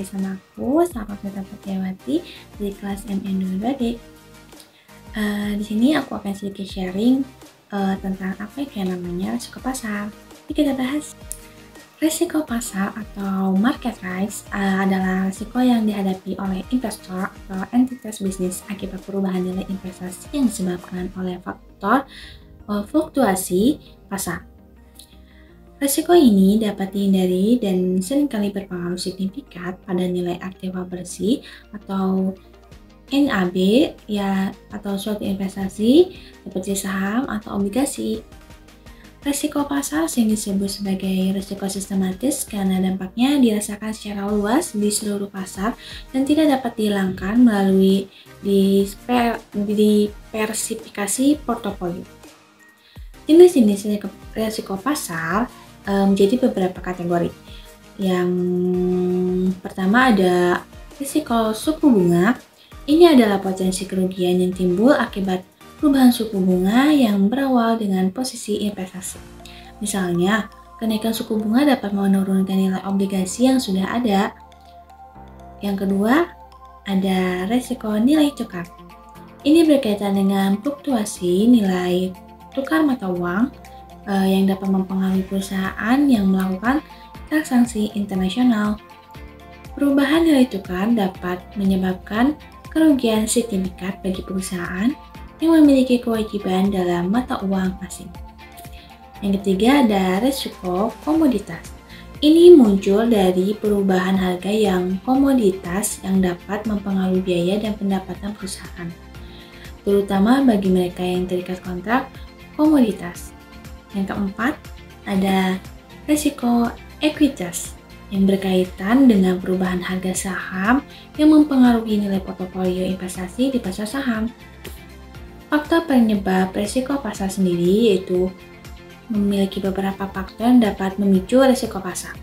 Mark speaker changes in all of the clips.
Speaker 1: bersama aku, Sahabat Setiawati dari kelas MN22D. Di sini aku akan sedikit sharing tentang apa yang namanya risiko pasar. Jadi kita bahas risiko pasar atau market risk adalah risiko yang dihadapi oleh investor atau entitas bisnis akibat perubahan nilai investasi yang disebabkan oleh faktor fluktuasi pasar. Risiko ini dapat dihindari dan seringkali berpengaruh signifikan pada nilai aktiva bersih atau NAB ya, atau suatu investasi seperti saham atau obligasi. Risiko pasar sering disebut sebagai risiko sistematis karena dampaknya dirasakan secara luas di seluruh pasar dan tidak dapat dihilangkan melalui diversifikasi portofolio. Jenis-jenis risiko pasar menjadi beberapa kategori. Yang pertama ada risiko suku bunga. Ini adalah potensi kerugian yang timbul akibat perubahan suku bunga yang berawal dengan posisi investasi. Misalnya, kenaikan suku bunga dapat menurunkan nilai obligasi yang sudah ada. Yang kedua, ada risiko nilai tukar. Ini berkaitan dengan fluktuasi nilai tukar mata uang yang dapat mempengaruhi perusahaan yang melakukan transaksi internasional. Perubahan nilai tukar dapat menyebabkan kerugian signifikan bagi perusahaan yang memiliki kewajiban dalam mata uang asing. Yang ketiga ada risiko komoditas. Ini muncul dari perubahan harga yang komoditas yang dapat mempengaruhi biaya dan pendapatan perusahaan, terutama bagi mereka yang terikat kontrak komoditas. Yang keempat, ada risiko ekuitas yang berkaitan dengan perubahan harga saham yang mempengaruhi nilai portofolio investasi di pasar saham. Faktor penyebab risiko pasar sendiri yaitu memiliki beberapa faktor yang dapat memicu risiko pasar,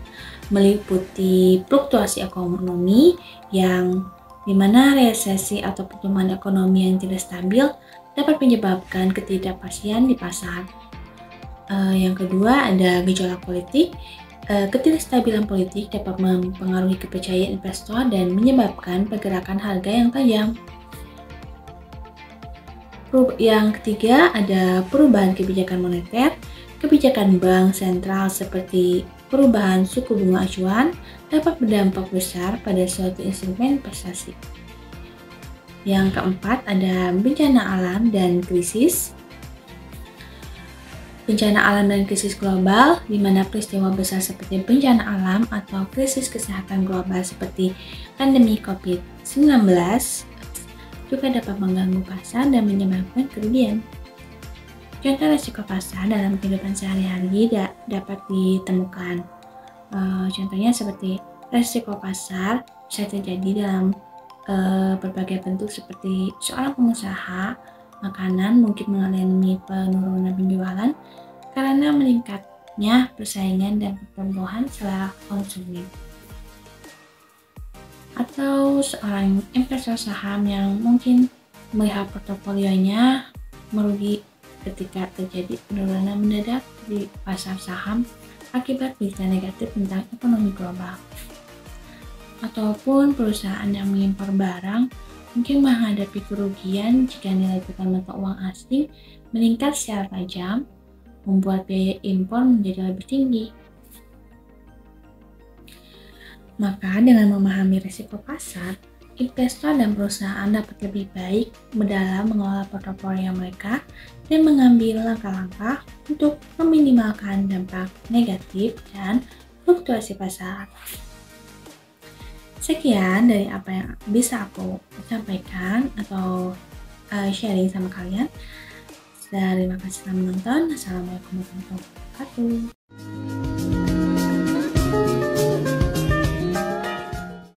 Speaker 1: meliputi fluktuasi ekonomi yang dimana resesi atau pertumbuhan ekonomi yang tidak stabil dapat menyebabkan ketidakpastian di pasar. Yang kedua ada gejolak politik. Ketidakstabilan politik dapat mempengaruhi kepercayaan investor dan menyebabkan pergerakan harga yang tajam. Yang ketiga ada perubahan kebijakan moneter. Kebijakan bank sentral seperti perubahan suku bunga acuan dapat berdampak besar pada suatu instrumen investasi. Yang keempat ada bencana alam dan krisis. Bencana alam dan krisis global, di mana peristiwa besar seperti bencana alam atau krisis kesehatan global seperti pandemi COVID-19 juga dapat mengganggu pasar dan menyebabkan kerugian. Contoh risiko pasar dalam kehidupan sehari-hari dapat ditemukan. Contohnya seperti risiko pasar bisa terjadi dalam berbagai bentuk seperti seorang pengusaha makanan mungkin mengalami penurunan penjualan karena meningkatnya persaingan dan pertumbuhan selera konsumen. Atau seorang investor saham yang mungkin melihat portofolionya merugi ketika terjadi penurunan mendadak di pasar saham akibat berita negatif tentang ekonomi global. Ataupun perusahaan yang mengimpor barang mungkin menghadapi kerugian jika nilai tukar mata uang asing meningkat secara tajam, membuat biaya impor menjadi lebih tinggi. Maka dengan memahami risiko pasar, investor dan perusahaan dapat lebih baik dalam mengelola portofolio mereka dan mengambil langkah-langkah untuk meminimalkan dampak negatif dan fluktuasi pasar. Sekian dari apa yang bisa aku sampaikan atau sharing sama kalian. Terima kasih telah menonton. Assalamualaikum warahmatullahi wabarakatuh.